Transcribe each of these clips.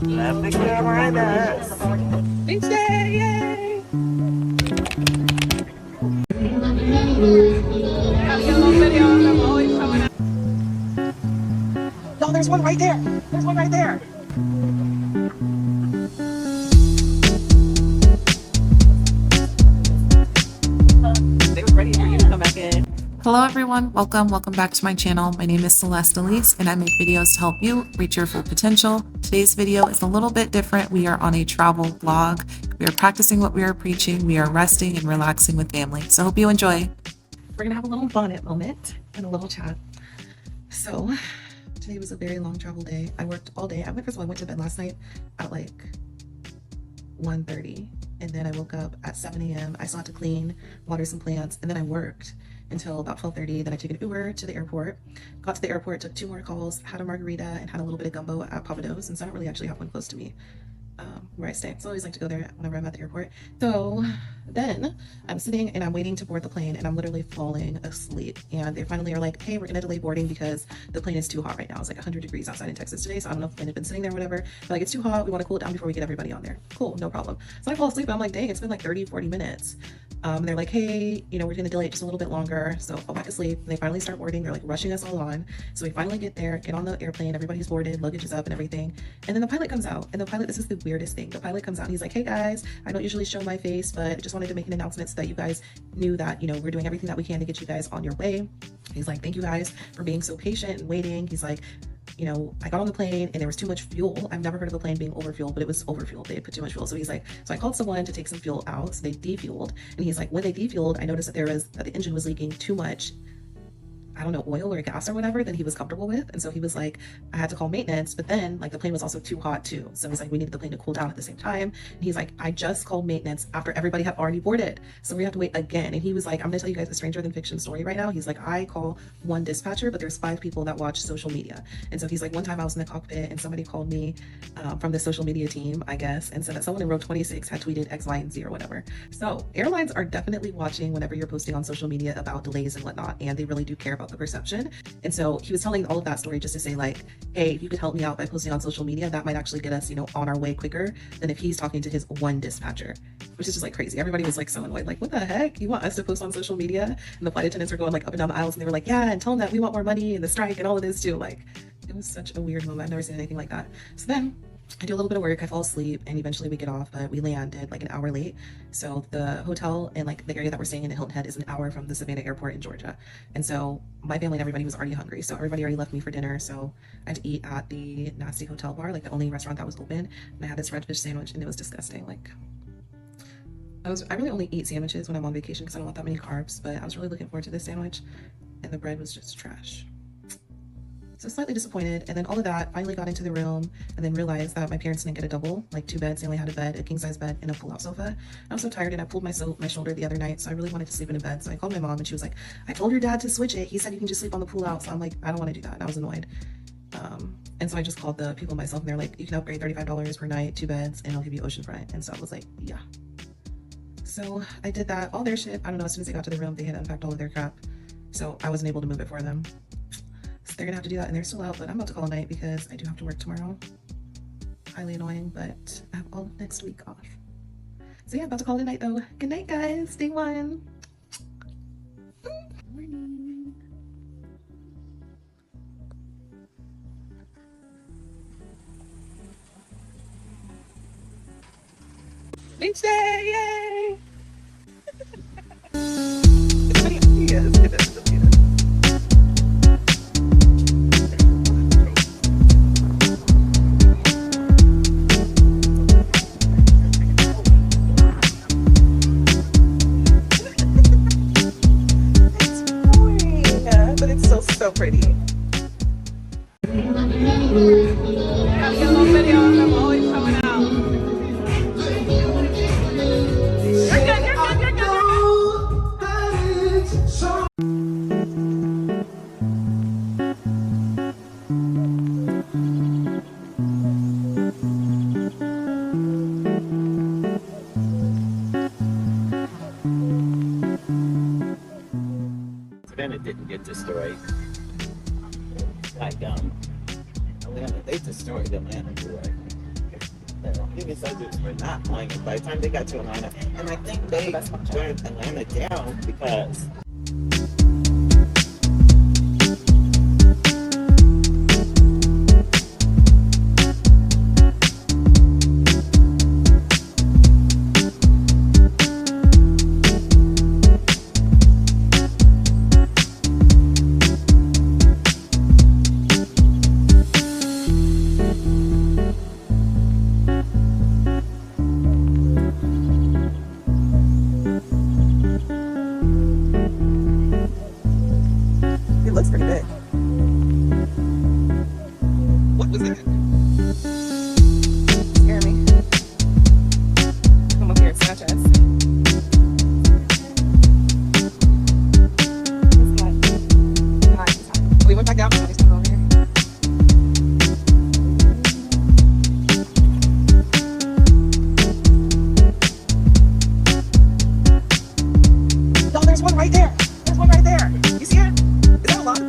Love the Carolinas. Beach day, yay! No, there's one right there. There's one right there. They were ready for you to come back in. Hello everyone, welcome back to my channel. My name is Celeste Elise and I make videos to help you reach your full potential. Today's video is a little bit different. We are on a travel vlog. We are practicing what we are preaching. We are resting and relaxing with family. So hope you enjoy. We're gonna have a little bonnet moment and a little chat. So today was a very long travel day. I worked all day. First of all, I went to bed last night at like 1:30 and then I woke up at 7 a.m. I still had to clean, water some plants, and then I worked until about 12:30. Then I took an Uber to the airport. Got to the airport, took 2 more calls, had a margarita, and had a little bit of gumbo at Papados. And so I don't really actually have one close to me where I stay. So I always like to go there whenever I'm at the airport. So then I'm sitting and I'm waiting to board the plane and I'm literally falling asleep. And they finally are like, hey, we're gonna delay boarding because the plane is too hot right now. It's like 100 degrees outside in Texas today. So I don't know if the plane had been sitting there or whatever. But like, it's too hot. We want to cool it down before we get everybody on there. Cool, no problem. So I fall asleep. I'm like, dang, it's been like 30-40 minutes. And they're like, hey, you know, we're gonna delay it just a little bit longer. So I fall back asleep. And they finally start boarding. They're like rushing us all on. So we finally get there, get on the airplane. Everybody's boarded, luggage is up and everything. And then the pilot comes out. And the pilot, this is the weirdest thing. The pilot comes out and he's like, hey guys, I don't usually show my face, but I just wanted to make an announcement so that you guys knew that, you know, we're doing everything that we can to get you guys on your way. He's like, thank you guys for being so patient and waiting. He's like, you know, I got on the plane and there was too much fuel. I've never heard of a plane being overfueled, but it was overfueled. They put too much fuel. So he's like, so I called someone to take some fuel out. So they defueled. And he's like, when they defueled, I noticed that the engine was leaking too much, I don't know, oil or gas or whatever that he was comfortable with. And so he was like, I had to call maintenance, but then like the plane was also too hot too. So he's like, we needed the plane to cool down at the same time. And he's like, I just called maintenance after everybody had already boarded. So we have to wait again. And he was like, I'm gonna tell you guys a stranger than fiction story right now. He's like, I call one dispatcher, but there's 5 people that watch social media. And so he's like, one time I was in the cockpit and somebody called me from the social media team, I guess, and said that someone in row 26 had tweeted X, Y, and Z or whatever. So airlines are definitely watching whenever you're posting on social media about delays and whatnot. And they really do care about the perception. And so he was telling all of that story just to say like, hey, if you could help me out by posting on social media, that might actually get us, you know, on our way quicker than if he's talking to his one dispatcher, which is just like crazy. Everybody was like so annoyed, like, what the heck? You want us to post on social media? And the flight attendants were going like up and down the aisles and they were like, yeah, and tell them that we want more money and the strike and all of this too. Like, it was such a weird moment. I've never seen anything like that. So then I do a little bit of work, I fall asleep, and eventually we get off, but we landed like an hour late. So the hotel and like the area that we're staying in Hilton Head is an hour from the Savannah airport in Georgia. And so my family and everybody was already hungry. So everybody already left me for dinner. So I had to eat at the nasty hotel bar, like the only restaurant that was open. And I had this red fish sandwich and it was disgusting. Like I really only eat sandwiches when I'm on vacation because I don't want that many carbs, but I was really looking forward to this sandwich and the bread was just trash. So slightly disappointed, and then all of that, finally got into the room and then realized that my parents didn't get a double, like 2 beds. They only had a bed, a king-size bed, and a pull-out sofa. I was so tired and I pulled my shoulder the other night, so I really wanted to sleep in a bed. So I called my mom and she was like, I told your dad to switch it. He said you can just sleep on the pull-out. So I'm like, I don't want to do that. And I was annoyed. And so I just called the people myself and they're like, you can upgrade $35 per night, 2 beds, and I'll give you oceanfront. And so I was like, yeah. So I did that, all their shit. I don't know, as soon as they got to the room, they had unpacked all of their crap. So I wasn't able to move it for them. So they're gonna have to do that and they're still out, but I'm about to call a night because I do have to work tomorrow. Highly annoying, but I have all of next week off. So yeah, about to call it a night though. Good night guys, day 1. Morning. Beach day, yay! It's many ideas. It is. So pretty. Yeah, get a little video of them always coming out. You're good, you're good, you're Savannah didn't get the story. Like, they the story that Atlanta grew up. previous subjects were not playing it by the time they got to Atlanta. And I think they turned Atlanta down because It looks pretty big. What was that? Scare me. Come up here and snatch us. We went back down. Now he's coming over here. No, there's one right there. There's one right there. You see it? Is that a lot?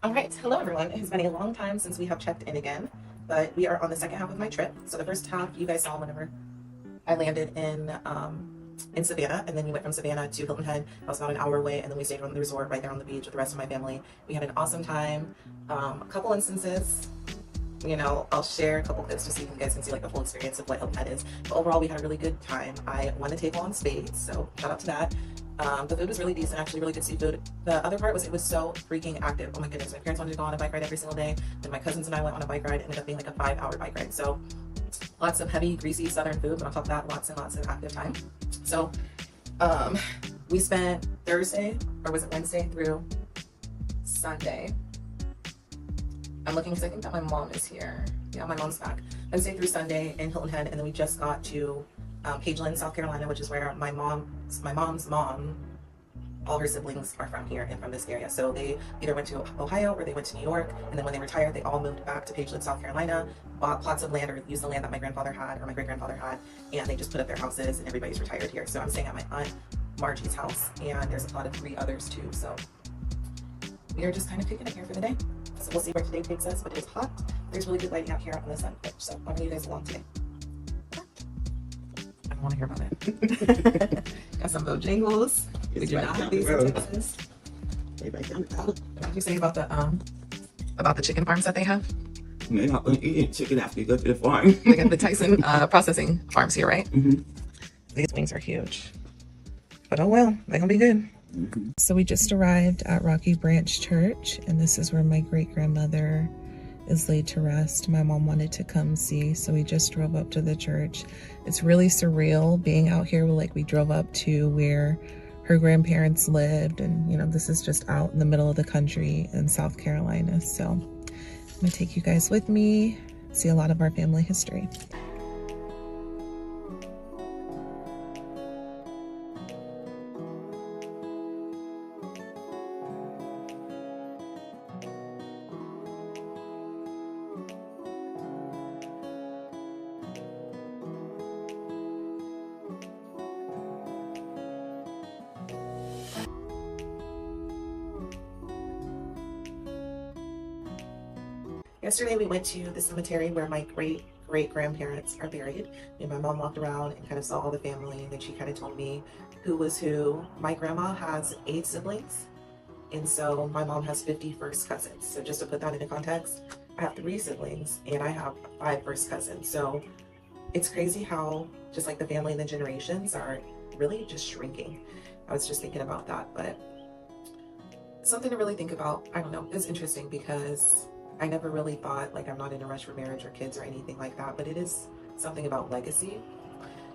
All right, hello everyone. It has been a long time since we have checked in again, but we are on the second half of my trip. So the first half you guys saw whenever I landed in Savannah, and then we went from Savannah to Hilton Head. That was about an hour away, and then we stayed on the resort right there on the beach with the rest of my family. We had an awesome time. A couple instances, you know, I'll share a couple clips just so you guys can see like the full experience of what Hilton Head is. But overall, we had a really good time. I won the table on spades, so shout out to that. The food was really decent, actually really good seafood. The other part was it was so freaking active. Oh my goodness, my parents wanted to go on a bike ride every single day. Then my cousins and I went on a bike ride. It ended up being like a 5-hour bike ride. So lots of heavy, greasy southern food, but on top of that, lots and lots of active time. So we spent Thursday, or was it Wednesday, through Sunday. I'm looking because I think that my mom is here. Yeah, my mom's back. Wednesday through Sunday in Hilton Head, and then we just got to Pageland, South Carolina, which is where my mom's mom, all her siblings are from here and from this area. So they either went to Ohio or they went to New York, and then when they retired, they all moved back to Pageland, South Carolina, bought plots of land or used the land that my grandfather had or my great-grandfather had, and they just put up their houses and everybody's retired here. So I'm staying at my aunt Margie's house, and there's a plot of 3 others too. So we are just kind of kicking it here for the day. So we'll see where today takes us, but it's hot. There's really good lighting out here on the sun pitch, so I'll bring you guys along today. I don't want to hear about it. Got some Bojangles. We do not have these in Texas. What did you say about the chicken farms that they have? they're not going to eat chicken after you go to the farm. They got the Tyson processing farms here, right? Mm-hmm. These wings are huge. But oh well, they're gonna be good. Mm-hmm. So we just arrived at Rocky Branch Church, and this is where my great-grandmother is laid to rest. My mom wanted to come see, so we just drove up to the church. It's really surreal being out here. We drove up to where her grandparents lived, and you know, this is just out in the middle of the country in South Carolina. So I'm gonna take you guys with me, see a lot of our family history. Yesterday we went to the cemetery where my great-great-grandparents are buried. And my mom walked around and kind of saw all the family, and then she kind of told me who was who. My grandma has 8 siblings, and so my mom has 50 first cousins. So just to put that into context, I have 3 siblings and I have 5 first cousins. So it's crazy how just like the family and the generations are really just shrinking. I was just thinking about that, but something to really think about. I don't know, it's interesting because I never really thought, like, I'm not in a rush for marriage or kids or anything like that, but it is something about legacy.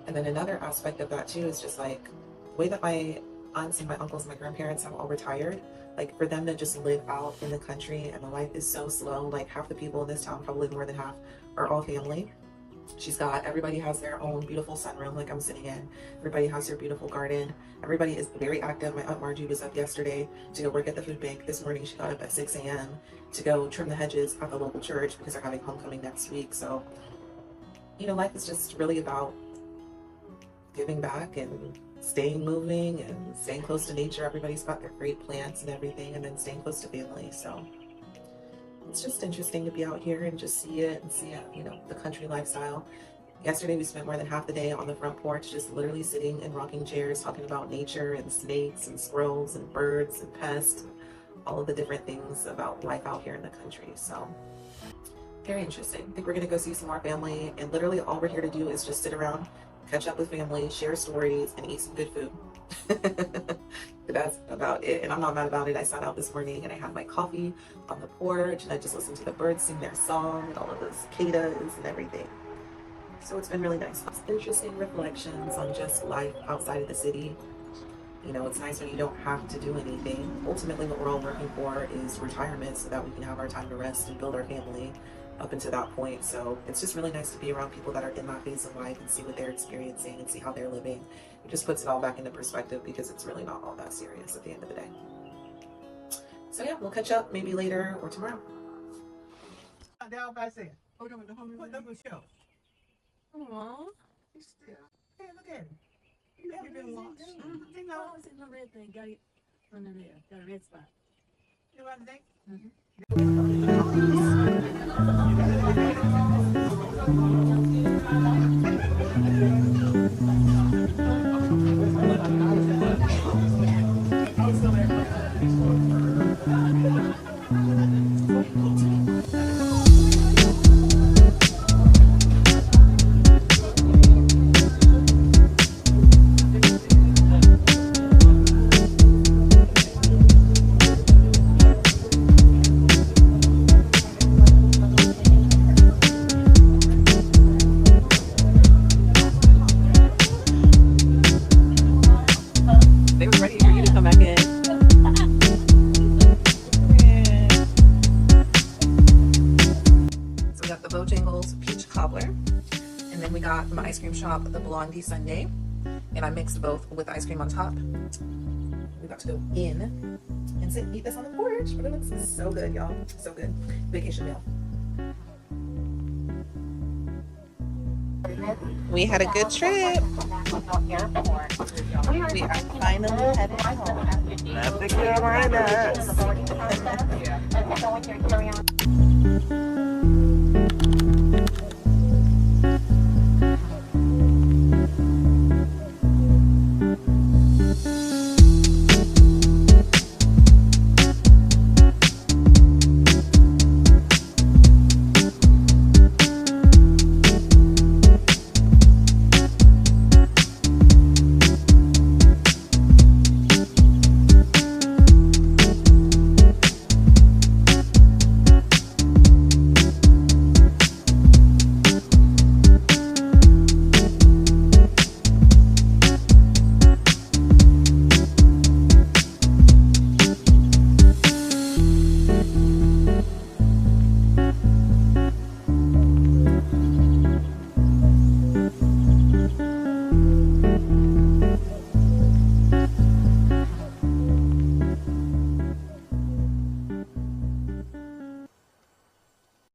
And then another aspect of that too is just like the way that my aunts and my uncles and my grandparents have all retired, like for them to just live out in the country, and the life is so slow. Like half the people in this town, probably more than half, are all family. Everybody has their own beautiful sunroom like I'm sitting in. Everybody has their beautiful garden. Everybody is very active. My Aunt Margie was up yesterday to go work at the food bank. This morning she got up at 6 a.m. to go trim the hedges at the local church because they're having homecoming next week. So, you know, life is just really about giving back and staying moving and staying close to nature. Everybody's got their great plants and everything, and then staying close to family. So it's just interesting to be out here and just see it, you know, the country lifestyle. Yesterday we spent more than half the day on the front porch, just literally sitting in rocking chairs, talking about nature and snakes and squirrels and birds and pests, all of the different things about life out here in the country. So very interesting. I think we're gonna go see some more family, and literally all we're here to do is just sit around, catch up with family, share stories, and eat some good food. That's about it, and I'm not mad about it. I sat out this morning and I had my coffee on the porch, and I just listened to the birds sing their song and all of the cicadas and everything. So it's been really nice. It's interesting reflections on just life outside of the city. You know, it's nice when you don't have to do anything. Ultimately, what we're all working for is retirement so that we can have our time to rest and build our family up until that point. So it's just really nice to be around people that are in that phase of life and see what they're experiencing and see how they're living. It just puts it all back into perspective because it's really not all that serious at the end of the day. So yeah, we'll catch up maybe later or tomorrow. Aww. Hey, look at it. You never been washed. You know, It's in the red thing. Got it under there. Got a red spot. you know what I'm saying? They were ready for you to come back in. So we got the Bojangles peach cobbler, and then we got from the ice cream shop the Blondie sundae, and I mixed both with ice cream on top. We got to go in and sit and eat this on the porch, but it looks so good, y'all. So good. Vacation meal. We had a good trip. We are finally headed home. Love the Carolinas. Yeah.